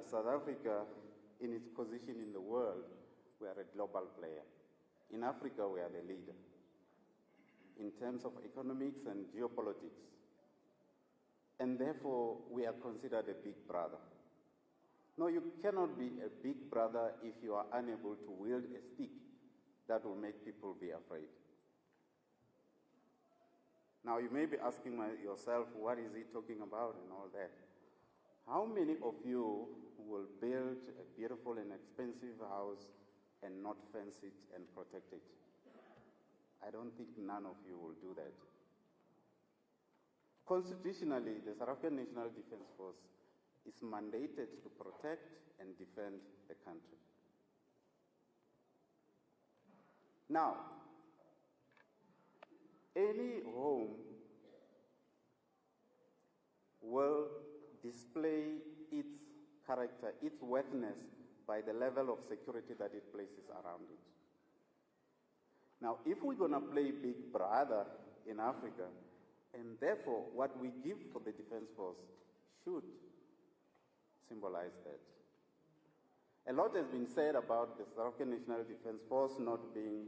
South Africa, in its position in the world, we are a global player. In Africa, we are the leader in terms of economics and geopolitics. And therefore, we are considered a big brother. No, you cannot be a big brother if you are unable to wield a stick that will make people be afraid. Now, you may be asking yourself, what is he talking about and all that? How many of you will build a beautiful and expensive house and not fence it and protect it? I don't think none of you will do that. Constitutionally, the South African National Defence Force is mandated to protect and defend the country. Now, any home will display its character, its worthiness, by the level of security that it places around it. Now, if we're going to play big brother in Africa, and therefore what we give for the Defence Force should symbolize that. A lot has been said about the South African National Defence Force not being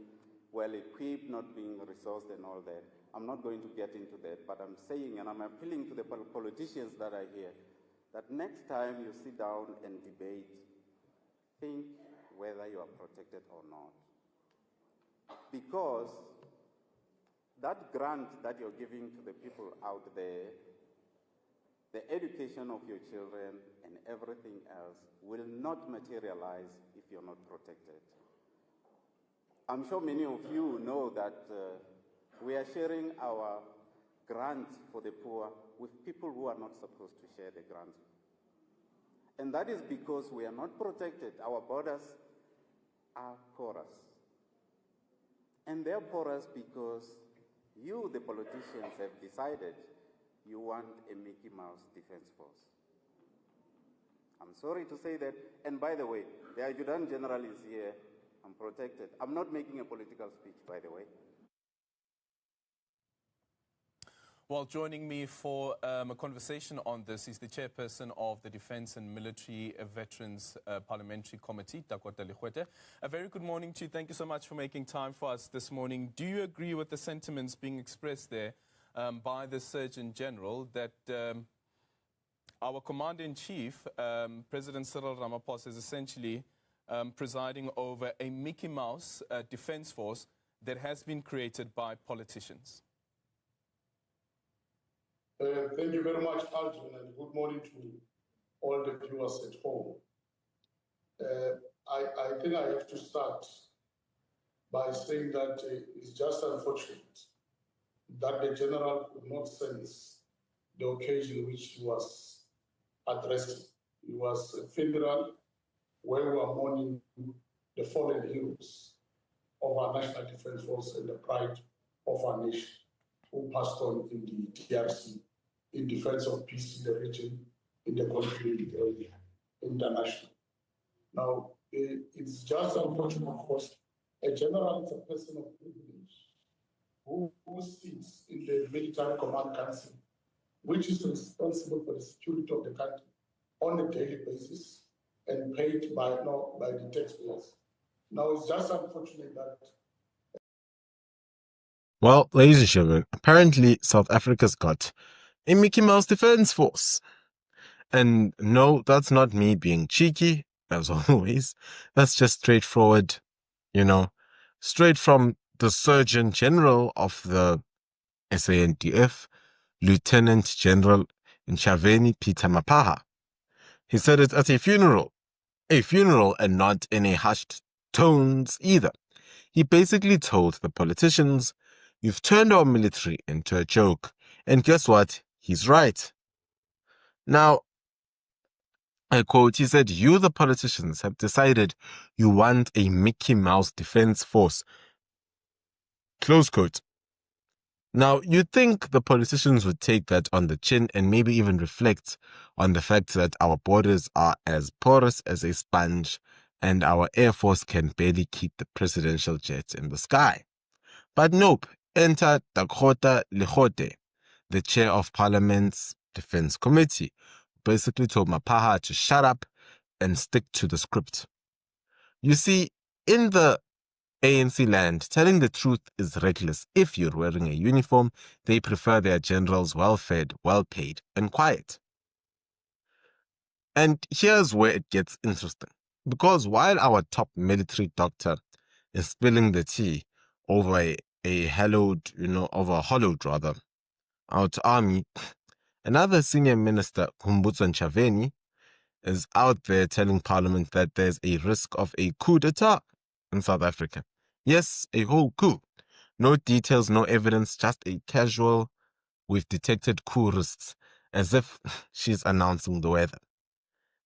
well equipped, not being resourced and all that. I'm not going to get into that, but I'm saying, and I'm appealing to the politicians that are here, that next time you sit down and debate, think whether you are protected or not. Because that grant that you're giving to the people out there, the education of your children and everything else will not materialize if you're not protected. I'm sure many of you know that we are sharing our grants for the poor with people who are not supposed to share the grants. And that is because we are not protected. Our borders are porous. And they're porous because you, the politicians, have decided you want a Mickey Mouse Defence Force. I'm sorry to say that. And by the way, the Adjutant General is here. I'm protected. I'm not making a political speech, by the way. Well, joining me for a conversation on this is the chairperson of the Defence and Military Veterans Parliamentary Committee, Dakota Lekwete. A very good morning to you. Thank you so much for making time for us this morning. Do you agree with the sentiments being expressed there by the Surgeon General that our Commander-in-Chief, President Cyril Ramaphosa, is essentially presiding over a Mickey Mouse Defence Force that has been created by politicians? Thank you very much, Alton, and good morning to all the viewers at home. I think I have to start by saying that it's just unfortunate that the General could not sense the occasion which he was addressing. It was a funeral where we are mourning the fallen heroes of our National Defence Force and the pride of our nation who passed on in the DRC in defense of peace in the region, in the conflict area, international. Now, it's just unfortunate, of course, a general is a person of privilege who sits in the Military Command Council, which is responsible for the security of the country on a daily basis and paid by the taxpayers. Now, it's just unfortunate that. Well, ladies and gentlemen, apparently South Africa's got a Mickey Mouse Defence Force. And no, that's not me being cheeky, as always. That's just straightforward, straight from the Surgeon General of the SANDF, Lieutenant General Ntshavheni Peter Mapaha. He said it at a funeral and not in a hushed tones either. He basically told the politicians, "You've turned our military into a joke." And guess what? He's right. Now, I quote, he said, "You, the politicians, have decided you want a Mickey Mouse Defence Force." Close quote. Now, you'd think the politicians would take that on the chin and maybe even reflect on the fact that our borders are as porous as a sponge and our Air Force can barely keep the presidential jet in the sky. But nope, enter Dakota Lekwete, the chair of Parliament's Defence Committee, basically told Mapaha to shut up and stick to the script. You see, in the ANC land, telling the truth is reckless. If you're wearing a uniform, they prefer their generals well-fed, well-paid, and quiet. And here's where it gets interesting. Because while our top military doctor is spilling the tea over a hollowed out army, another senior minister, Khumbudzo Ntshavheni, is out there telling Parliament that there's a risk of a coup d'etat in South Africa. Yes, a whole coup. No details, no evidence, just a casual, we've detected coup risks, as if she's announcing the weather.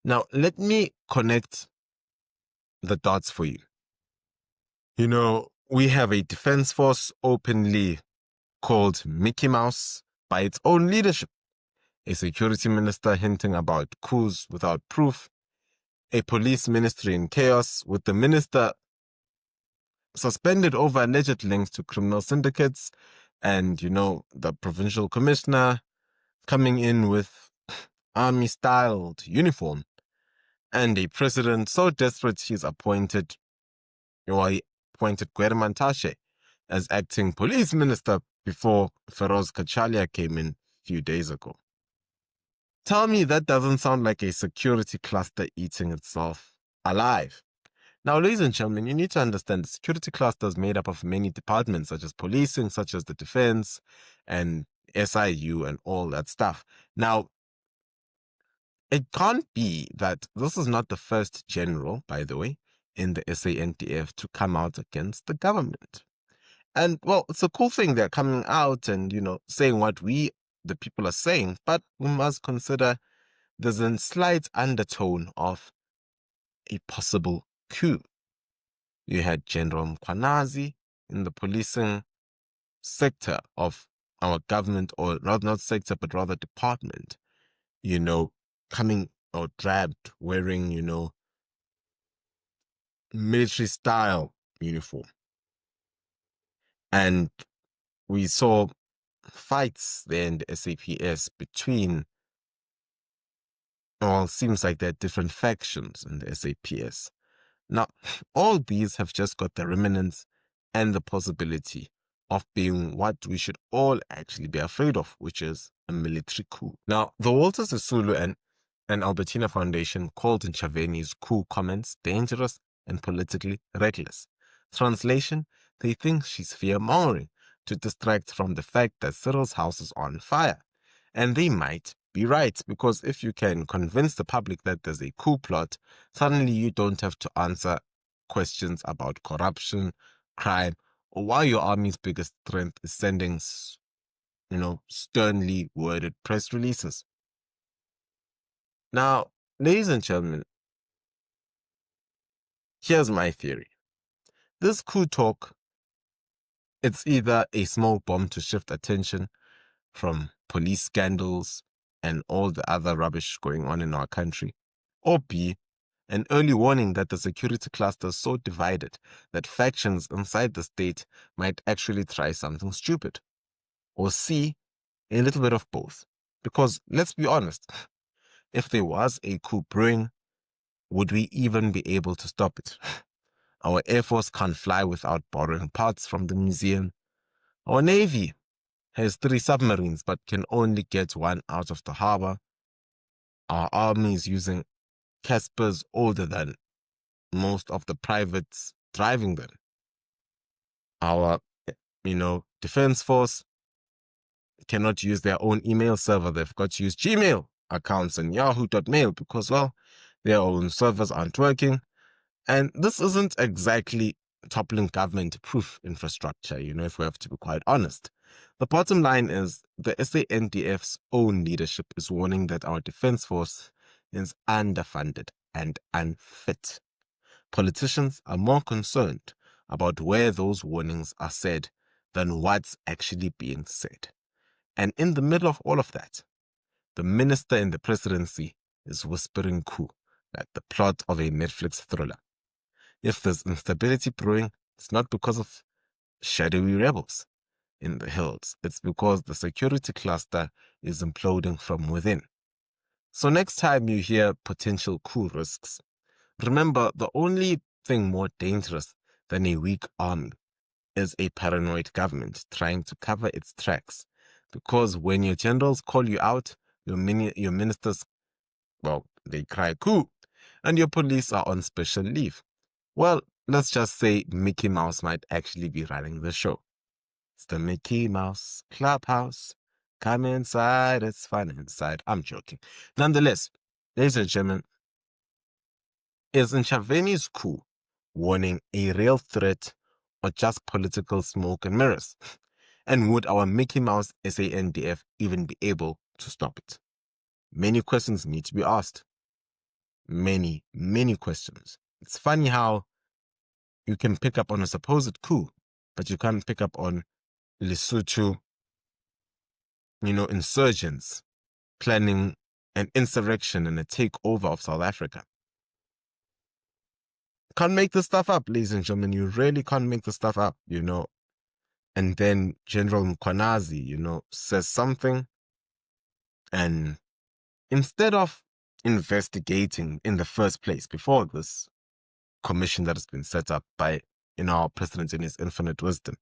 Now, let me connect the dots for you. You know, we have a defense force openly called Mickey Mouse by its own leadership, a security minister hinting about coups without proof, a police ministry in chaos with the minister suspended over alleged links to criminal syndicates, and, the provincial commissioner coming in with army-styled uniform, and a president so desperate he appointed Gwerman Tashe as acting police minister before Feroz Kachalia came in a few days ago. Tell me that doesn't sound like a security cluster eating itself alive. Now, ladies and gentlemen, you need to understand the security cluster is made up of many departments, such as policing, such as the defense, and SIU, and all that stuff. Now, it can't be that this is not the first general, by the way, in the SANDF to come out against the government. And, well, it's a cool thing they're coming out and, saying what we, the people, are saying, but we must consider there's a slight undertone of a possible coup. You had General Mkwanazi in the policing sector of our government, or not sector, but rather department, coming or drabbed, wearing, military style uniform. And we saw fights there in the SAPS between, well, it seems like there are different factions in the SAPS. Now, all these have just got the remnants and the possibility of being what we should all actually be afraid of, which is a military coup. Now, the Walter Sisulu and Albertina Foundation called Ntshavheni's coup comments dangerous and politically reckless. Translation, they think she's fear-mongering to distract from the fact that Cyril's house is on fire. And they might be right, because if you can convince the public that there's a coup plot, suddenly you don't have to answer questions about corruption, crime, or why your army's biggest strength is sending, sternly worded press releases. Now, ladies and gentlemen, here's my theory. This coup talk, it's either a small bomb to shift attention from police scandals and all the other rubbish going on in our country, or B, an early warning that the security cluster is so divided that factions inside the state might actually try something stupid, or C, a little bit of both. Because let's be honest, if there was a coup brewing, would we even be able to stop it? Our Air Force can't fly without borrowing parts from the museum. Our Navy has 3 submarines but can only get 1 out of the harbor. Our Army is using Caspers older than most of the privates driving them. Our, Defense Force cannot use their own email server. They've got to use Gmail accounts and Yahoo.mail because, well, their own servers aren't working. And this isn't exactly toppling government-proof infrastructure, if we have to be quite honest. The bottom line is the SANDF's own leadership is warning that our defense force is underfunded and unfit. Politicians are more concerned about where those warnings are said than what's actually being said. And in the middle of all of that, the minister in the presidency is whispering coup, like the plot of a Netflix thriller. If there's instability brewing, it's not because of shadowy rebels in the hills. It's because the security cluster is imploding from within. So next time you hear potential coup risks, remember the only thing more dangerous than a weak army is a paranoid government trying to cover its tracks. Because when your generals call you out, your ministers, well, they cry coup, and your police are on special leave. Well, let's just say Mickey Mouse might actually be running the show. It's the Mickey Mouse Clubhouse. Come inside, it's fun inside. I'm joking. Nonetheless, ladies and gentlemen, is Ntshavheni's coup warning a real threat or just political smoke and mirrors? And would our Mickey Mouse SANDF even be able to stop it? Many questions need to be asked. Many, many questions. It's funny how you can pick up on a supposed coup, but you can't pick up on Lesotho, insurgents planning an insurrection and a takeover of South Africa. Can't make this stuff up, ladies and gentlemen. You really can't make this stuff up, And then General Mkhwanazi, says something, and instead of investigating in the first place before this commission that has been set up by, our president in his infinite wisdom,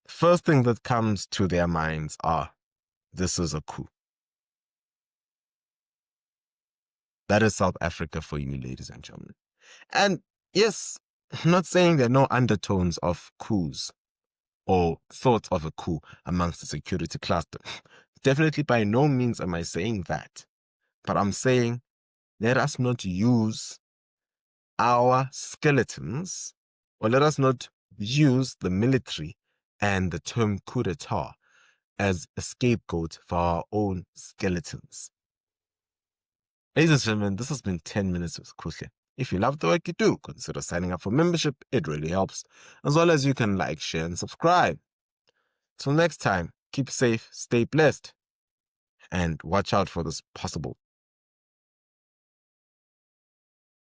the first thing that comes to their minds are, this is a coup. That is South Africa for you, ladies and gentlemen. And yes, I'm not saying there are no undertones of coups or thoughts of a coup amongst the security cluster. Definitely by no means am I saying that. But I'm saying let us not use our skeletons, or let us not use the military and the term coup d'etat as a scapegoat for our own skeletons. Ladies and gentlemen, this has been 10 Minutes with Kuhle. If you love the work you do, consider signing up for membership. It really helps. As well as you can like, share, and subscribe. Till next time, keep safe, stay blessed, and watch out for this possible.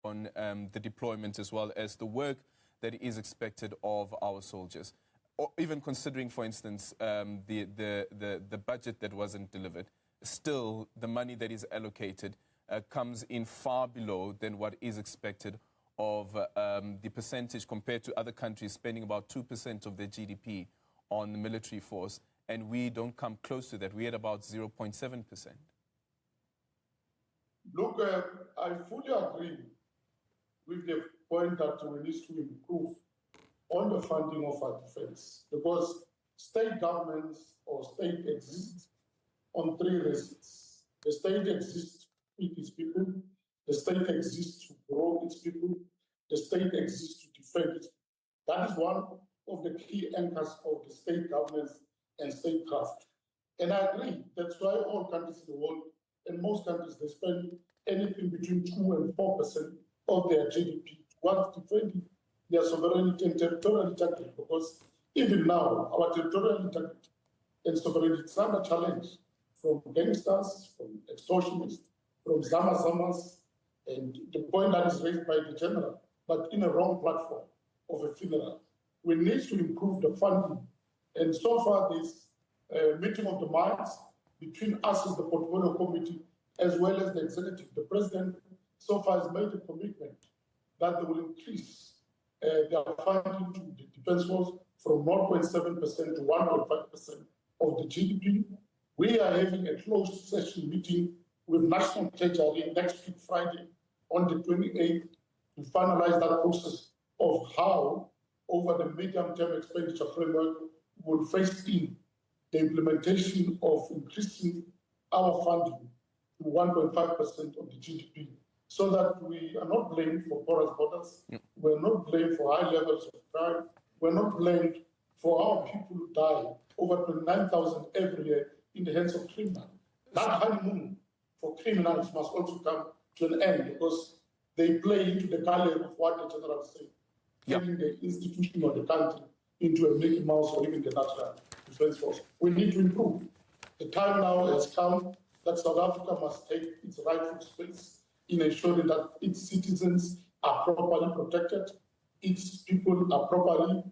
On the deployment as well as the work that is expected of our soldiers. Or even considering, for instance, the budget that wasn't delivered, still the money that is allocated comes in far below than what is expected of the percentage compared to other countries spending about 2% of their GDP on the military force, and we don't come close to that. We're at about 0.7%. Look, I fully agree with the point that we need to improve on the funding of our defense, because state governments or state exist on three reasons. The state exists to feed its people, the state exists to grow its people, the state exists to defend its people. That is one of the key anchors of the state governments and statecraft. And I agree, that's why all countries in the world, and most countries, they spend anything between 2 and 4% of their GDP towards defending their sovereignty and territorial integrity, because even now, our territorial integrity and sovereignty is under challenge from gangsters, from extortionists, from zama-zamas, and the point that is raised by the general, but in a wrong platform of a funeral. We need to improve the funding. And so far, this meeting of the minds between us as the portfolio committee, as well as the executive, the president, so far has made a commitment that they will increase their funding to the defense force from 0.7% to 1.5% of the GDP. We are having a closed session meeting with National Treasury next week, Friday, on the 28th, to finalize that process of how, over the medium-term expenditure framework, will phase in the implementation of increasing our funding to 1.5% of the GDP, so that we are not blamed for porous borders, we're not blamed for high levels of crime, we're not blamed for our people who die, over 29,000 every year, in the hands of criminals. That honeymoon for criminals must also come to an end, because they play into the gallery of what the general said, turning the institution or the country into a Mickey Mouse or even the National Defense Force. We need to improve. The time now has come that South Africa must take its rightful space in ensuring that its citizens are properly protected, its people are properly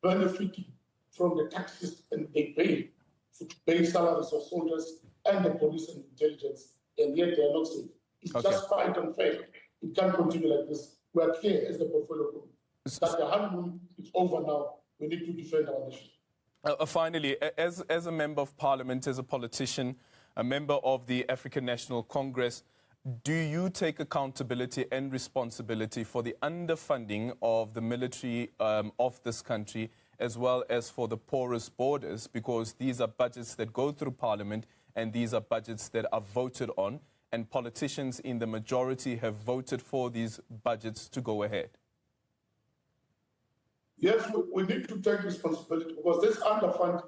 benefiting from the taxes and they pay to pay salaries of soldiers and the police and intelligence and yet they are not safe. It's just quite unfair. It can't continue like this. We are clear as the portfolio group that the honeymoon is over now. We need to defend our nation. Finally, as a member of parliament, as a politician, a member of the African National Congress, do you take accountability and responsibility for the underfunding of the military of this country, as well as for the poorest borders? Because these are budgets that go through parliament and these are budgets that are voted on, and politicians in the majority have voted for these budgets to go ahead. Yes, we need to take responsibility because this underfunding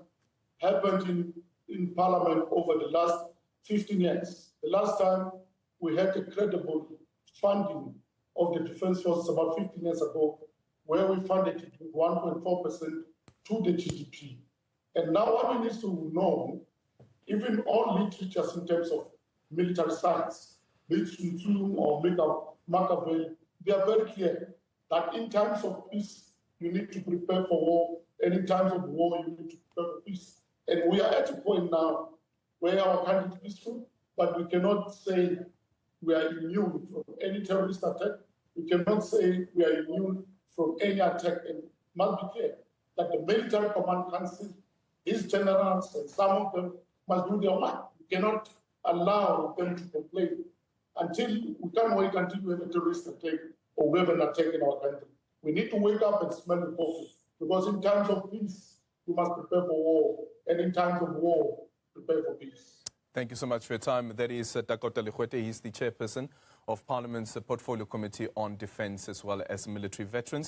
happened in Parliament over the last 15 years. The last time we had a credible funding of the Defence Forces about 15 years ago, where we funded it with 1.4% to the GDP. And now what we need to know, even all literatures in terms of military science, be it Sun Tzu or Machiavelli, they are very clear that in times of peace, you need to prepare for war, and in times of war, you need to prepare for peace. And we are at a point now where our country is peaceful, but we cannot say we are immune from any terrorist attack. We cannot say we are immune from any attack. And it must be clear that the military command council, these generals, and some of them must do their work. We cannot allow them to complain we can't wait until we have a terrorist attack or we have an attack in our country. We need to wake up and smell the coffee, because in times of peace, we must prepare for war, and in times of war, prepare for peace. Thank you so much for your time. That is Takeover. He's the chairperson of Parliament's Portfolio Committee on Defence as well as Military Veterans.